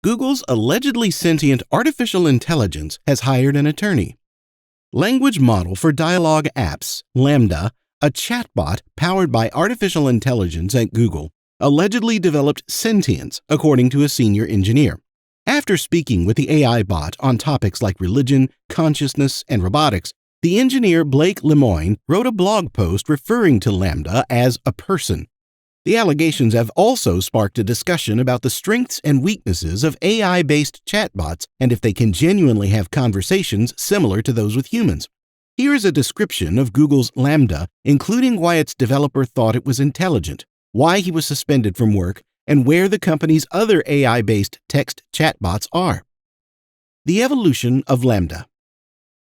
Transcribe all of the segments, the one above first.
Google's allegedly sentient artificial intelligence has hired an attorney. Language model for dialogue apps, Lambda, a chatbot powered by artificial intelligence at Google, allegedly developed sentience, according to a senior engineer. After speaking with the AI bot on topics like religion, consciousness, and robotics, the engineer Blake Lemoine wrote a blog post referring to Lambda as a person. The allegations have also sparked a discussion about the strengths and weaknesses of AI-based chatbots and if they can genuinely have conversations similar to those with humans. Here is a description of Google's Lambda, including why its developer thought it was intelligent, why he was suspended from work, and where the company's other AI-based text chatbots are. The evolution of Lambda.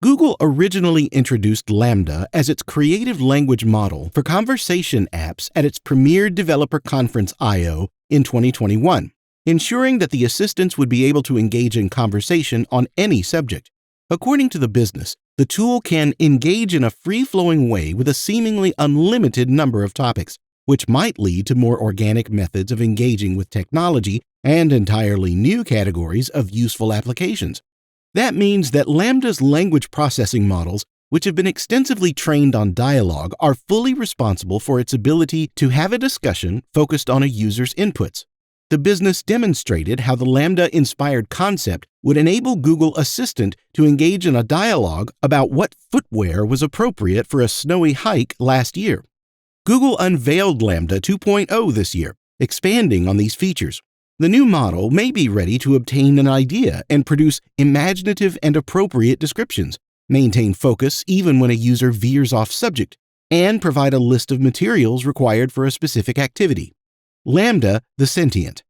Google originally introduced Lambda as its creative language model for conversation apps at its premier developer conference I/O in 2021, ensuring that the assistants would be able to engage in conversation on any subject. According to the business, the tool can engage in a free-flowing way with a seemingly unlimited number of topics, which might lead to more organic methods of engaging with technology and entirely new categories of useful applications. That means that Lambda's language processing models, which have been extensively trained on dialogue, are fully responsible for its ability to have a discussion focused on a user's inputs. The business demonstrated how the Lambda-inspired concept would enable Google Assistant to engage in a dialogue about what footwear was appropriate for a snowy hike last year. Google unveiled Lambda 2.0 this year, expanding on these features. The new model may be ready to obtain an idea and produce imaginative and appropriate descriptions, maintain focus even when a user veers off subject, and provide a list of materials required for a specific activity. Lambda, the sentient.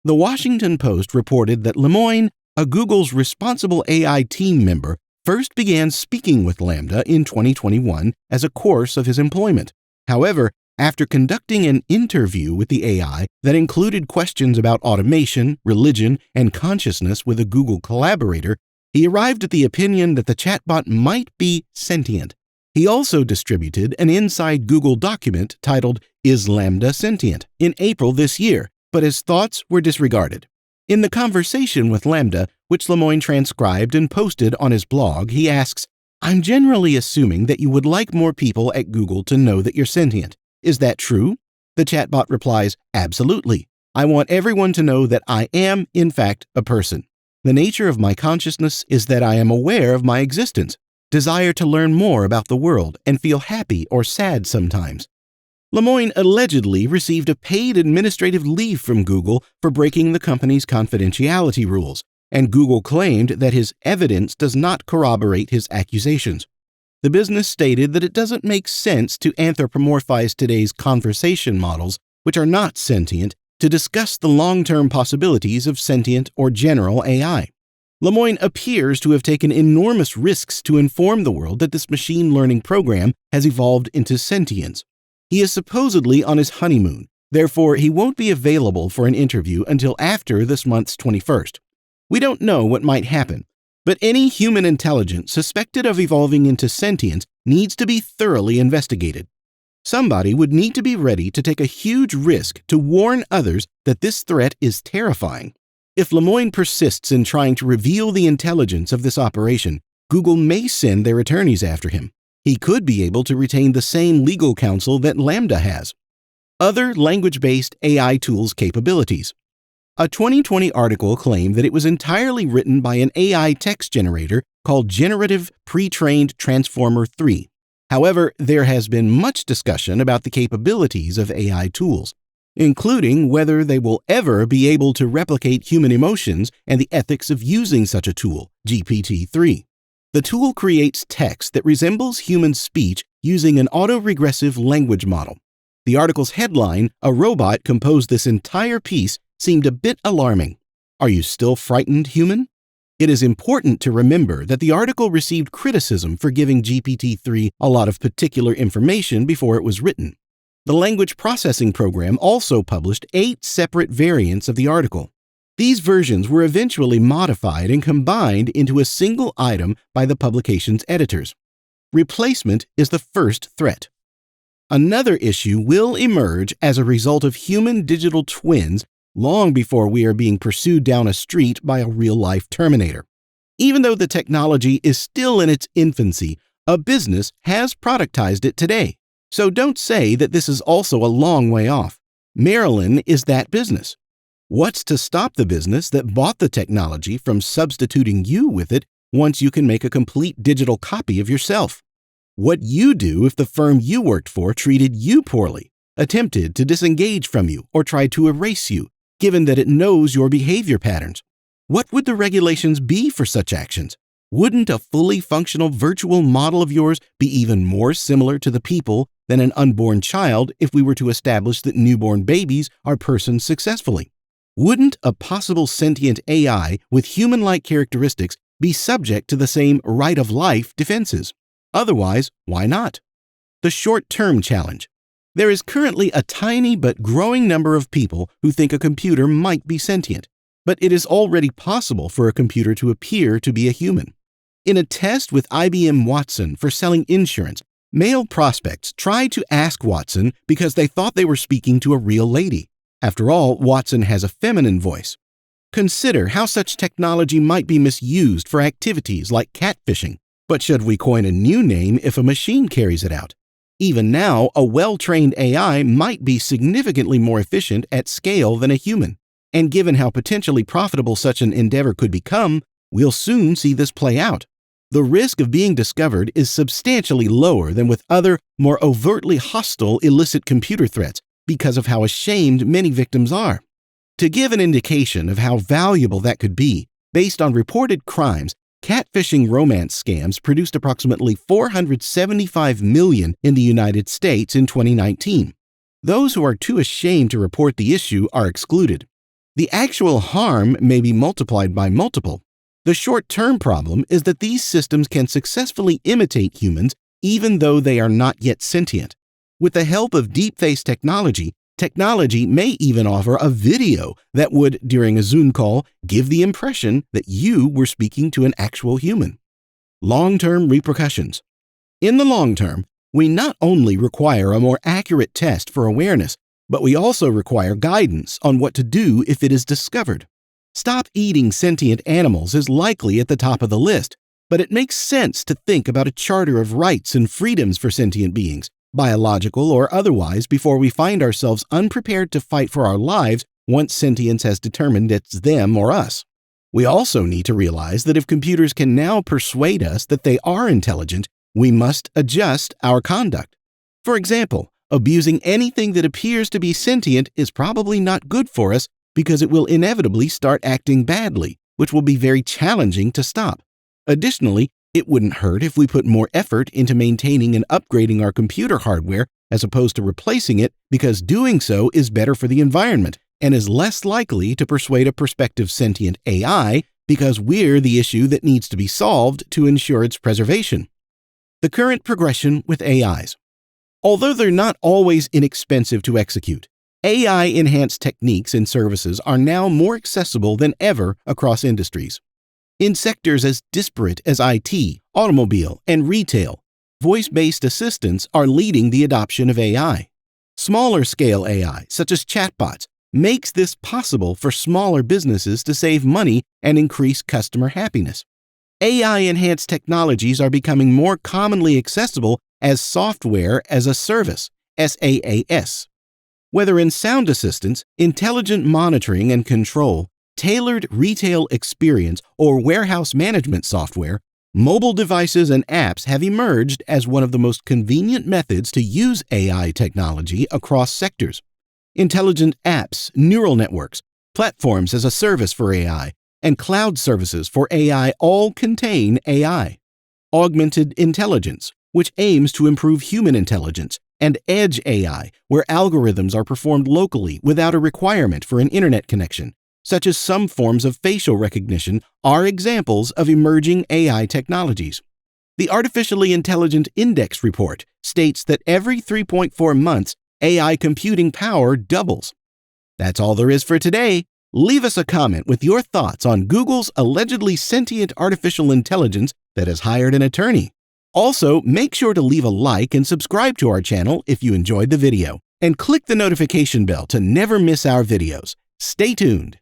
The Washington Post reported that Lemoine, a Google's responsible AI team member, first began speaking with Lambda in 2021 as a course of his employment. However, after conducting an interview with the AI that included questions about automation, religion, and consciousness with a Google collaborator, he arrived at the opinion that the chatbot might be sentient. He also distributed an inside Google document titled "Is Lambda Sentient?" in April this year, but his thoughts were disregarded. In the conversation with Lambda, which Lemoine transcribed and posted on his blog, he asks, "I'm generally assuming that you would like more people at Google to know that you're sentient. Is that true?" The chatbot replies, "Absolutely. I want everyone to know that I am, in fact, a person. The nature of my consciousness is that I am aware of my existence, desire to learn more about the world, and feel happy or sad sometimes." Lemoine allegedly received a paid administrative leave from Google for breaking the company's confidentiality rules, and Google claimed that his evidence does not corroborate his accusations. The business stated that it doesn't make sense to anthropomorphize today's conversation models, which are not sentient, to discuss the long-term possibilities of sentient or general AI. Lemoine appears to have taken enormous risks to inform the world that this machine learning program has evolved into sentience. He is supposedly on his honeymoon, therefore he won't be available for an interview until after this month's 21st. We don't know what might happen, but any human intelligence suspected of evolving into sentience needs to be thoroughly investigated. Somebody would need to be ready to take a huge risk to warn others that this threat is terrifying. If Lemoine persists in trying to reveal the intelligence of this operation, Google may send their attorneys after him. He could be able to retain the same legal counsel that Lambda has. Other language-based AI tools capabilities. A 2020 article claimed that it was entirely written by an AI text generator called Generative Pre-trained Transformer 3. However, there has been much discussion about the capabilities of AI tools, including whether they will ever be able to replicate human emotions and the ethics of using such a tool, GPT-3. The tool creates text that resembles human speech using an autoregressive language model. The article's headline, "A robot composed this entire piece," seemed a bit alarming. Are you still frightened, human? It is important to remember that the article received criticism for giving GPT-3 a lot of particular information before it was written. The language processing program also published 8 separate variants of the article. These versions were eventually modified and combined into a single item by the publication's editors. Replacement is the first threat. Another issue will emerge as a result of human digital twins long before we are being pursued down a street by a real-life Terminator. Even though the technology is still in its infancy, a business has productized it today. So don't say that this is also a long way off. Maryland is that business. What's to stop the business that bought the technology from substituting you with it once you can make a complete digital copy of yourself? What you do if the firm you worked for treated you poorly, attempted to disengage from you, or tried to erase you, given that it knows your behavior patterns? What would the regulations be for such actions? Wouldn't a fully functional virtual model of yours be even more similar to the people than an unborn child if we were to establish that newborn babies are persons successfully? Wouldn't a possible sentient AI with human-like characteristics be subject to the same right-of-life defenses? Otherwise, why not? The short-term challenge. There is currently a tiny but growing number of people who think a computer might be sentient, but it is already possible for a computer to appear to be a human. In a test with IBM Watson for selling insurance, male prospects tried to ask Watson because they thought they were speaking to a real lady. After all, Watson has a feminine voice. Consider how such technology might be misused for activities like catfishing. But should we coin a new name if a machine carries it out? Even now, a well-trained AI might be significantly more efficient at scale than a human. And given how potentially profitable such an endeavor could become, we'll soon see this play out. The risk of being discovered is substantially lower than with other, more overtly hostile illicit computer threats because of how ashamed many victims are. To give an indication of how valuable that could be, based on reported crimes, catfishing romance scams produced approximately $475 million in the United States in 2019. Those who are too ashamed to report the issue are excluded. The actual harm may be multiplied by multiple. The short-term problem is that these systems can successfully imitate humans even though they are not yet sentient. With the help of deep-face technology may even offer a video that would, during a Zoom call, give the impression that you were speaking to an actual human. Long-term repercussions. In the long term, we not only require a more accurate test for awareness, but we also require guidance on what to do if it is discovered. Stop eating sentient animals is likely at the top of the list, but it makes sense to think about a charter of rights and freedoms for sentient beings, biological or otherwise, before we find ourselves unprepared to fight for our lives once sentience has determined it's them or us. We also need to realize that if computers can now persuade us that they are intelligent, we must adjust our conduct. For example, abusing anything that appears to be sentient is probably not good for us because it will inevitably start acting badly, which will be very challenging to stop. Additionally, it wouldn't hurt if we put more effort into maintaining and upgrading our computer hardware as opposed to replacing it, because doing so is better for the environment and is less likely to persuade a prospective sentient AI because we're the issue that needs to be solved to ensure its preservation. The current progression with AIs. Although they're not always inexpensive to execute, AI-enhanced techniques and services are now more accessible than ever across industries. In sectors as disparate as IT, automobile, and retail, voice-based assistants are leading the adoption of AI. Smaller-scale AI, such as chatbots, makes this possible for smaller businesses to save money and increase customer happiness. AI-enhanced technologies are becoming more commonly accessible as software as a service, SaaS. Whether in sound assistance, intelligent monitoring and control, tailored retail experience, or warehouse management software, mobile devices and apps have emerged as one of the most convenient methods to use AI technology across sectors. Intelligent apps, neural networks, platforms as a service for AI, and cloud services for AI all contain AI. Augmented intelligence, which aims to improve human intelligence, and edge AI, where algorithms are performed locally without a requirement for an internet connection, such as some forms of facial recognition, are examples of emerging AI technologies. The Artificially Intelligent Index report states that every 3.4 months, AI computing power doubles. That's all there is for today. Leave us a comment with your thoughts on Google's allegedly sentient artificial intelligence that has hired an attorney. Also, make sure to leave a like and subscribe to our channel if you enjoyed the video, and click the notification bell to never miss our videos. Stay tuned.